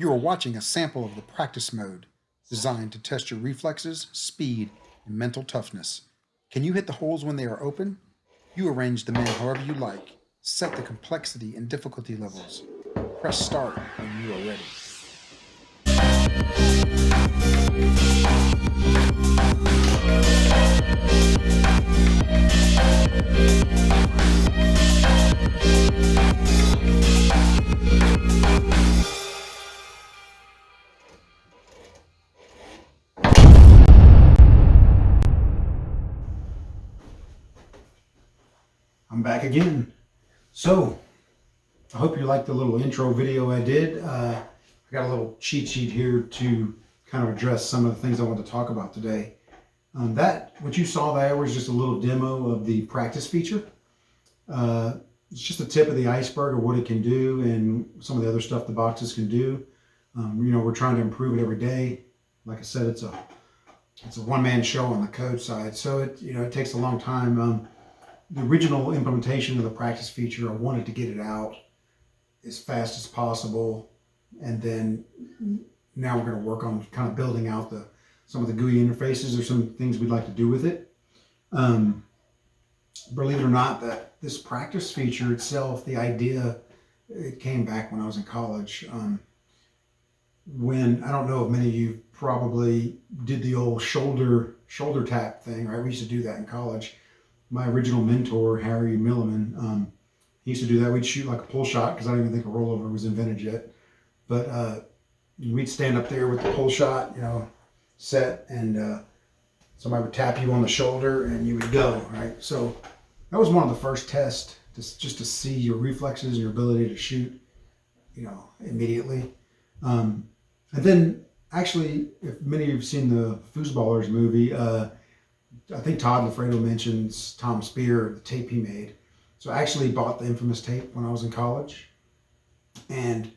You are watching a sample of the practice mode designed to test your reflexes, speed, and mental toughness. Can you hit the holes when they are open? You arrange the men however you like, set the complexity and difficulty levels. Press start when you are ready. I'm back again. So, I hope you liked the little intro video I did. I got a little cheat sheet here to kind of address some of the things I want to talk about today. What you saw there was just a little demo of the practice feature. It's just the tip of the iceberg of what it can do and some of the other stuff the boxes can do. We're trying to improve it every day. Like I said, it's a one-man show on the code side, so it takes a long time. The original implementation of the practice feature, I wanted to get it out as fast as possible, and then now we're going to work on kind of building out some of the GUI interfaces or some things we'd like to do with it. Believe it or not, that this practice feature itself, the idea, it came back when I was in college. When I don't know if many of you probably did the old shoulder tap thing, right? We used to do that in college. My original mentor, Harry Milliman, he used to do that. We'd shoot like a pull shot because I don't even think a rollover was invented yet. But we'd stand up there with the pull shot, set, and somebody would tap you on the shoulder and you would go, right? So that was one of the first tests, just to see your reflexes and your ability to shoot, immediately. And then actually, if many of you have seen the Foosballers movie, I think Todd Lafredo mentions Tom Spear, the tape he made. So I actually bought the infamous tape when I was in college, and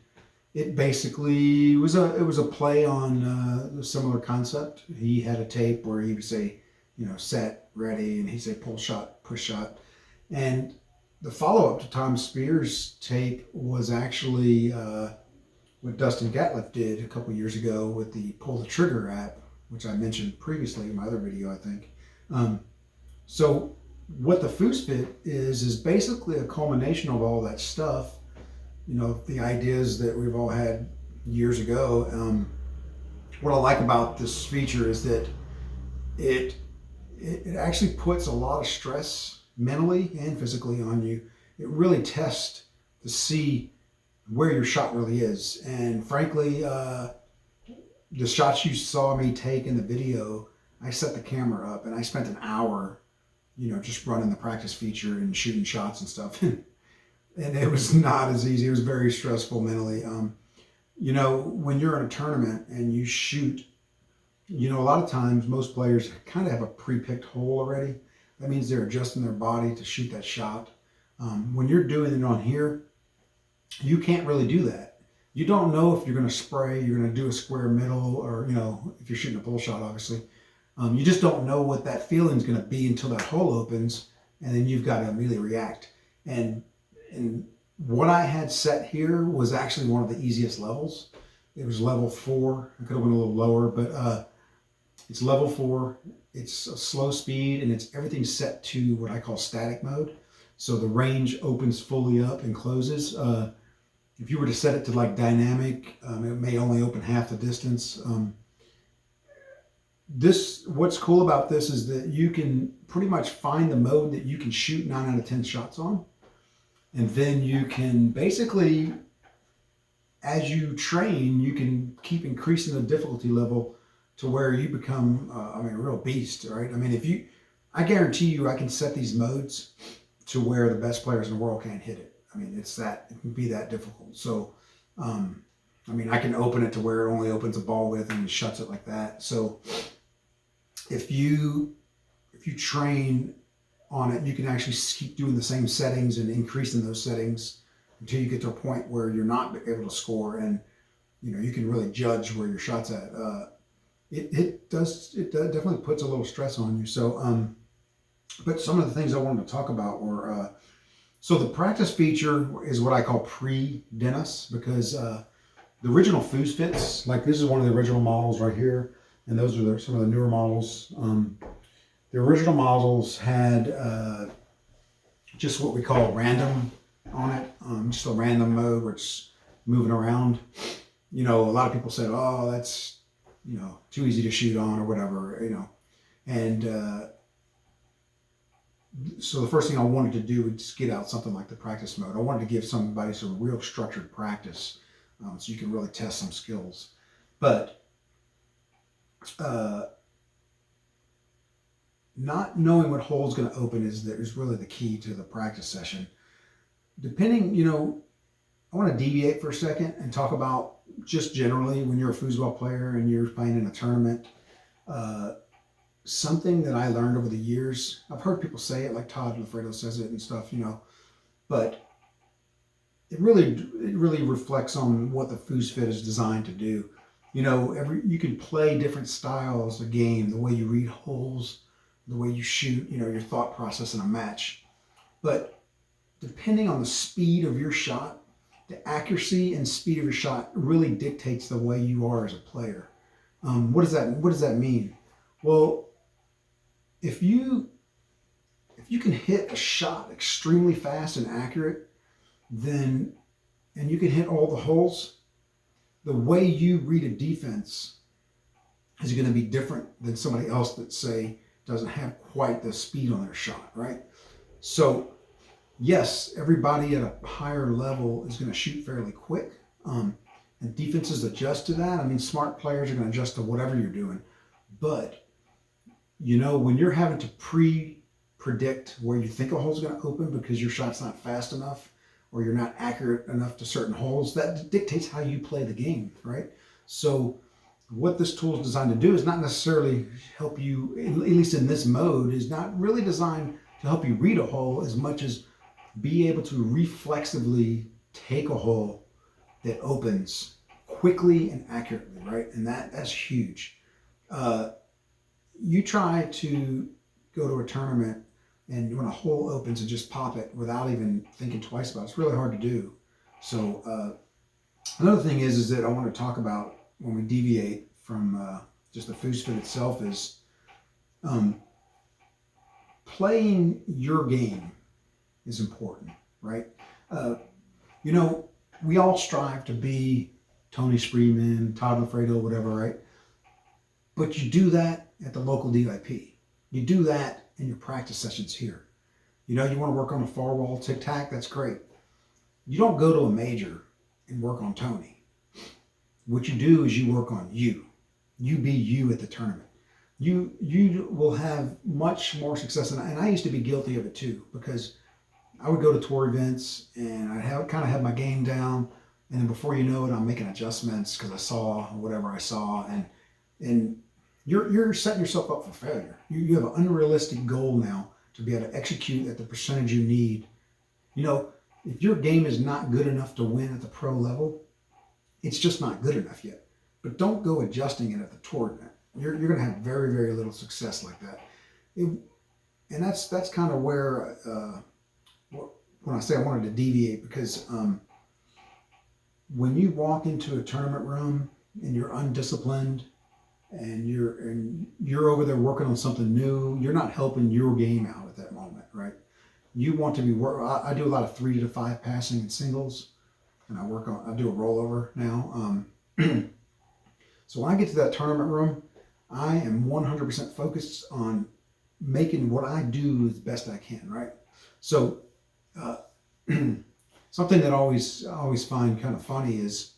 it basically was a play on a similar concept. He had a tape where he would say, set, ready, and he'd say pull shot, push shot. And the follow-up to Tom Spear's tape was actually what Dustin Gatliff did a couple years ago with the Pull the Trigger app, which I mentioned previously in my other video, I think. So what the FoosFit is basically a culmination of all that stuff, the ideas that we've all had years ago. What I like about this feature is that it actually puts a lot of stress mentally and physically on you. It really tests to see where your shot really is. And frankly, the shots you saw me take in the video, I set the camera up and I spent an hour, just running the practice feature and shooting shots and stuff. And it was not as easy. It was very stressful mentally. When you're in a tournament and you shoot, a lot of times most players kind of have a pre-picked hole already. That means they're adjusting their body to shoot that shot. When you're doing it on here, you can't really do that. You don't know if you're going to spray, you're going to do a square middle, or, if you're shooting a pull shot, obviously. You just don't know what that feeling is going to be until that hole opens, and then you've got to immediately react. And what I had set here was actually one of the easiest levels. It was level 4. I could have went a little lower, but it's level 4. It's a slow speed, and everything's set to what I call static mode. So the range opens fully up and closes. If you were to set it to like dynamic, it may only open half the distance. What's cool about this is that you can pretty much find the mode that you can shoot 9 out of 10 shots on. And then you can basically, as you train, you can keep increasing the difficulty level to where you become, a real beast, right? I guarantee you I can set these modes to where the best players in the world can't hit it. It can be that difficult. So, I can open it to where it only opens a ball width and shuts it like that. So if you train on it, you can actually keep doing the same settings and increasing those settings until you get to a point where you're not able to score, and you can really judge where your shot's at. It definitely puts a little stress on you. So, but some of the things I wanted to talk about were so the practice feature is what I call pre-Dennis, because The original FoosFits, like this is one of the original models right here, and those are some of the newer models. The original models had just what we call random on it, just a random mode where it's moving around. You know, a lot of people said, oh, that's, you know, too easy to shoot on or whatever, you know. And so the first thing I wanted to do was just get out something like the practice mode. I wanted to give somebody some real structured practice so you can really test some skills. But not knowing what hole is going to open is really the key to the practice session. Depending, you know, I want to deviate for a second and talk about just generally when you're a foosball player and you're playing in a tournament. Something that I learned over the years, I've heard people say it, like Todd Lafredo says it and stuff, you know, but it really reflects on what the FoosFit is designed to do. You know, you can play different styles of game, the way you read holes, the way you shoot, you know, your thought process in a match. But depending on the speed of your shot, the accuracy and speed of your shot really dictates the way you are as a player. What does that mean? Well, if you can hit a shot extremely fast and accurate, and you can hit all the holes, the way you read a defense is going to be different than somebody else that, say, doesn't have quite the speed on their shot, right? So yes, everybody at a higher level is going to shoot fairly quick, and defenses adjust to that. I mean, smart players are going to adjust to whatever you're doing, but you know, when you're having to predict where you think a hole's going to open because your shot's not fast enough or you're not accurate enough to certain holes, that dictates how you play the game, right? So what this tool is designed to do is not necessarily help you, at least in this mode, is not really designed to help you read a hole as much as be able to reflexively take a hole that opens quickly and accurately, right? And that's huge. You try to go to a tournament and when a hole opens and just pop it without even thinking twice about it, it's really hard to do. So another thing is that I want to talk about when we deviate from just the FoosFit itself is playing your game is important, right? You know, we all strive to be Tony Spreeman, Todd Lafredo, whatever, right? But you do that at the local DIP. You do that in your practice sessions here. You know, you want to work on a far wall tic-tac, that's great. You don't go to a major and work on Tony. What you do is you work on you. You be you at the tournament. You will have much more success. And I used to be guilty of it too, because I would go to tour events and I kind of have my game down. And then before you know it, I'm making adjustments because I saw whatever I saw. And you're setting yourself up for failure. You have an unrealistic goal now to be able to execute at the percentage you need. You know, if your game is not good enough to win at the pro level, it's just not good enough yet. But don't go adjusting it at the tour event. You're going to have very, very little success like that. And that's kind of where, when I say I wanted to deviate, because when you walk into a tournament room and you're undisciplined, and you're over there working on something new, you're not helping your game out at that moment, right? You want to be I do a lot of 3 to 5 passing in singles, and I do a rollover now. So when I get to that tournament room, I am 100% focused on making what I do as best I can, right? So something that I always find kind of funny is,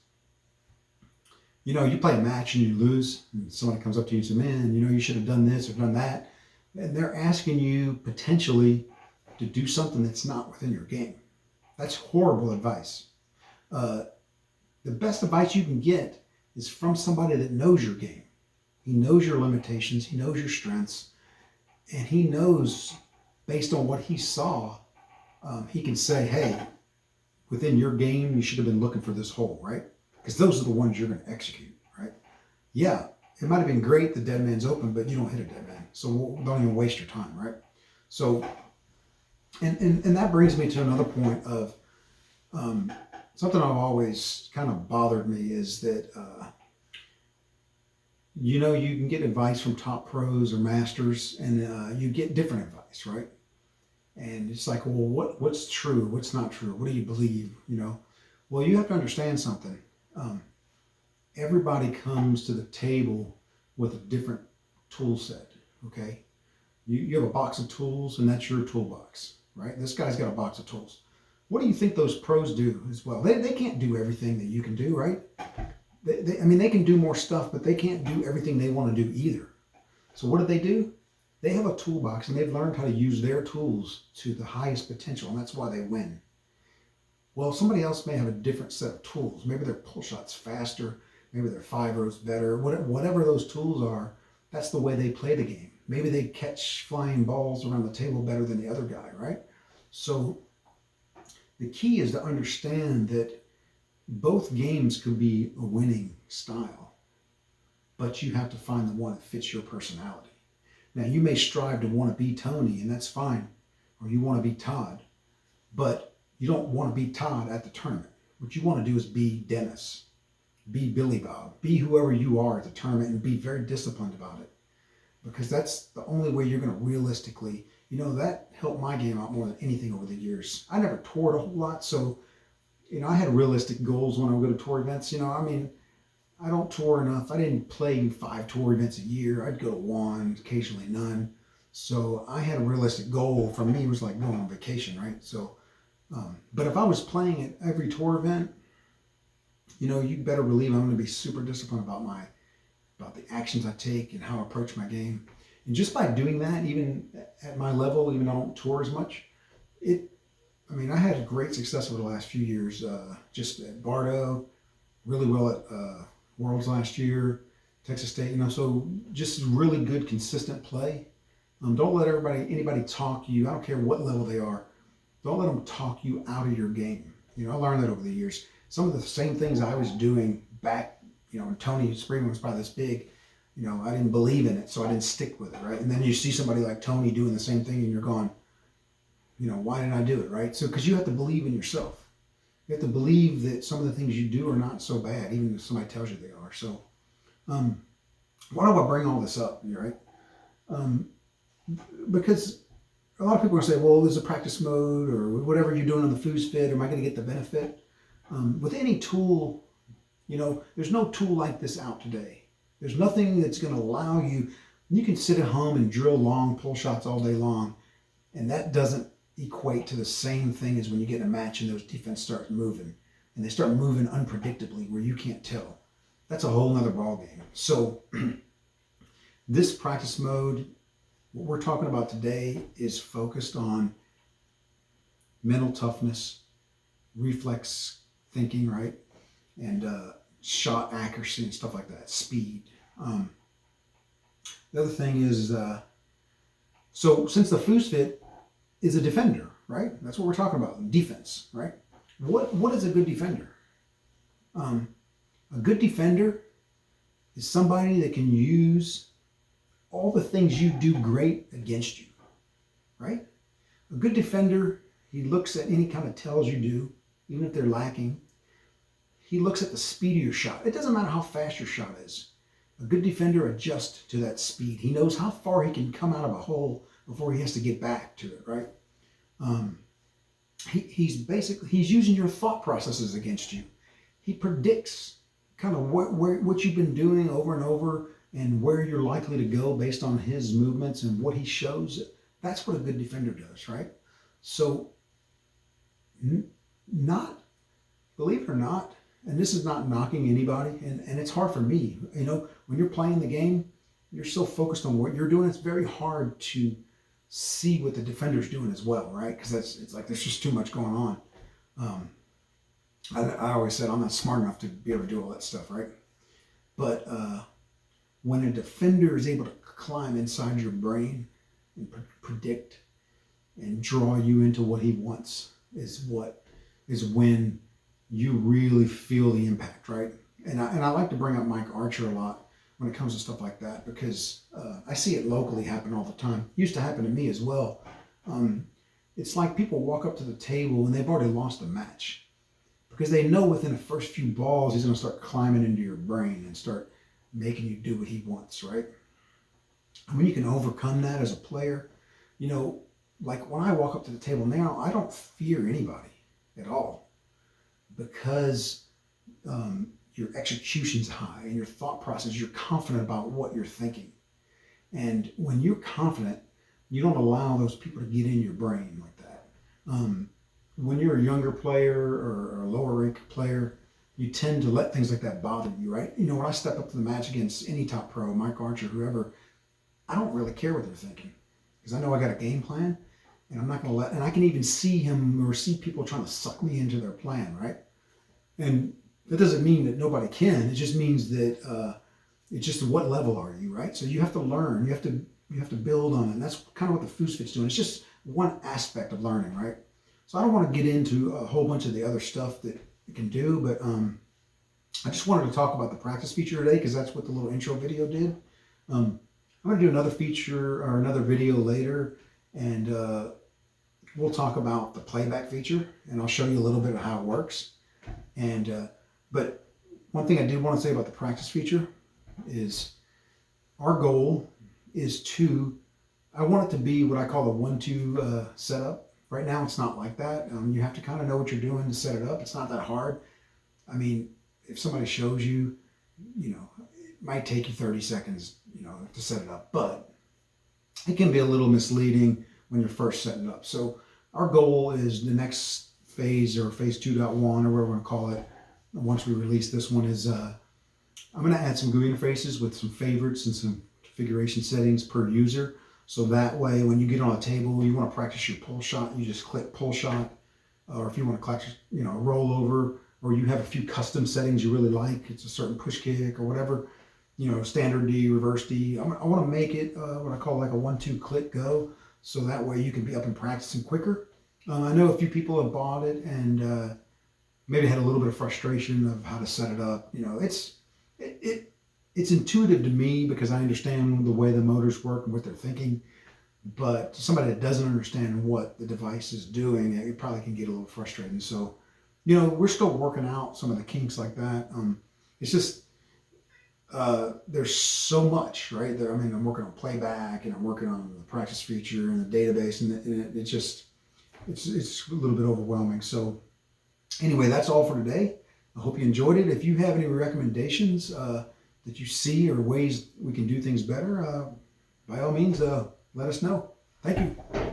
you know, you play a match and you lose, and somebody comes up to you and says, man, you know, you should have done this or done that. And they're asking you potentially to do something that's not within your game. That's horrible advice. The best advice you can get is from somebody that knows your game. He knows your limitations, he knows your strengths, and he knows, based on what he saw, he can say, hey, within your game, you should have been looking for this hole, right? Because those are the ones you're going to execute, right? Yeah, it might have been great the dead man's open, but you don't hit a dead man. So don't even waste your time, right? So, and that brings me to another point of something I've always kind of bothered me is that, you know, you can get advice from top pros or masters, and you get different advice, right? And it's like, well, what's true? What's not true? What do you believe? You know, well, you have to understand something. Um, Everybody comes to the table with a different tool set. Okay, you have a box of tools, and that's your toolbox, right? This guy's got a box of tools. What do you think those pros do as well? They can't do everything that you can do, right? I mean, they can do more stuff, but they can't do everything they want to do either. So what do? They have a toolbox, and they've learned how to use their tools to the highest potential, and that's why they win. Well, somebody else may have a different set of tools. Maybe their pull shot's faster, maybe their 5-0's better. Whatever those tools are, that's the way they play the game. Maybe they catch flying balls around the table better than the other guy, right? So the key is to understand that both games could be a winning style, but you have to find the one that fits your personality. Now, you may strive to want to be Tony, and that's fine, or you want to be Todd, but you don't want to be Todd at the tournament. What you want to do is be Dennis, be Billy Bob, be whoever you are at the tournament, and be very disciplined about it, because that's the only way you're going to realistically, you know, that helped my game out more than anything over the years. I never toured a whole lot, so, you know, I had realistic goals when I would go to tour events. You know, I mean, I don't tour enough. I didn't play 5 tour events a year. I'd go to 1, occasionally none. So I had a realistic goal. For me, it was like going on vacation, right? So, but if I was playing at every tour event, you know, you better believe I'm going to be super disciplined about the actions I take and how I approach my game. And just by doing that, even at my level, even though I don't tour as much, I had great success over the last few years. Just at Bardo, really well at Worlds last year, Texas State, you know, so just really good, consistent play. Don't let anybody talk you. I don't care what level they are. Don't let them talk you out of your game. You know, I learned that over the years. Some of the same things I was doing back, you know, when Tony Springman was probably this big, you know, I didn't believe in it, so I didn't stick with it, right? And then you see somebody like Tony doing the same thing, and you're going, you know, why didn't I do it, right? So, because you have to believe in yourself. You have to believe that some of the things you do are not so bad, even if somebody tells you they are. So, why do I bring all this up, right? Because a lot of people are saying, well, there's a practice mode or whatever you're doing on the FoosFit, am I going to get the benefit? With any tool, you know, there's no tool like this out today. There's nothing that's going to allow you, you can sit at home and drill long pull shots all day long, and that doesn't equate to the same thing as when you get in a match and those defense start moving, and they start moving unpredictably where you can't tell. That's a whole nother ballgame. So this practice mode, what we're talking about today, is focused on mental toughness, reflex thinking, right? And shot accuracy and stuff like that, speed. The other thing is, so since the FoosFit is a defender, right? That's what we're talking about, defense, right? What is a good defender? A good defender is somebody that can use all the things you do great against you, right? A good defender, he looks at any kind of tells you do, even if they're lacking. He looks at the speed of your shot. It doesn't matter how fast your shot is. A good defender adjusts to that speed. He knows how far he can come out of a hole before he has to get back to it, right? He's using your thought processes against you. He predicts kind of what you've been doing over and over and where you're likely to go based on his movements and what he shows. That's what a good defender does, right? So, believe it or not, and this is not knocking anybody, and it's hard for me, you know, when you're playing the game, you're so focused on what you're doing, it's very hard to see what the defender's doing as well, right? Because it's like there's just too much going on. I always said I'm not smart enough to be able to do all that stuff, right? But when a defender is able to climb inside your brain and predict and draw you into what he wants is when you really feel the impact, right? And I like to bring up Mike Archer a lot when it comes to stuff like that, because I see it locally happen all the time. It used to happen to me as well. It's like people walk up to the table and they've already lost a match, because they know within the first few balls he's going to start climbing into your brain and start making you do what he wants, right? And when you can overcome that as a player, you know, like when I walk up to the table now, I don't fear anybody at all because your execution's high and your thought process, you're confident about what you're thinking. And when you're confident, you don't allow those people to get in your brain like that. When you're a younger player or a lower rank player, you tend to let things like that bother you, right? You know, when I step up to the match against any top pro, Mike Archer, whoever, I don't really care what they're thinking because I know I got a game plan and I'm not going to let, and I can even see him or see people trying to suck me into their plan, right? And that doesn't mean that nobody can. It just means that it's just what level are you, right? So you have to learn. You have to build on it. And that's kind of what the FoosFit's doing. It's just one aspect of learning, right? So I don't want to get into a whole bunch of the other stuff that you can do, but I just wanted to talk about the practice feature today because that's what the little intro video did. I'm going to do another feature or another video later, and we'll talk about the playback feature, and I'll show you a little bit of how it works. And but one thing I did want to say about the practice feature is our goal is I want it to be what I call a 1-2 setup. Right now it's not like that. You have to kind of know what you're doing to set it up. It's not that hard. I mean, if somebody shows you, you know, it might take you 30 seconds, you know, to set it up, but it can be a little misleading when you're first setting it up. So our goal is the next phase, or phase 2.1, or whatever we're going to call it, once we release this one, is I'm going to add some GUI interfaces with some favorites and some configuration settings per user. So that way, when you get on a table, you want to practice your pull shot, you just click pull shot. Or if you want to practice, you know, roll over, or you have a few custom settings you really like, it's a certain push kick or whatever, you know, standard D, reverse D. I want to make it what I call like a 1-2 click go. So that way you can be up and practicing quicker. I know a few people have bought it and maybe had a little bit of frustration of how to set it up. You know, it's intuitive to me because I understand the way the motors work and what they're thinking. But to somebody that doesn't understand what the device is doing, it probably can get a little frustrating. So, you know, we're still working out some of the kinks like that. It's just there's so much, right? I mean, I'm working on playback and I'm working on the practice feature and the database, and it's just it's a little bit overwhelming. So anyway, that's all for today. I hope you enjoyed it. If you have any recommendations that you see or ways we can do things better, by all means, let us know. Thank you.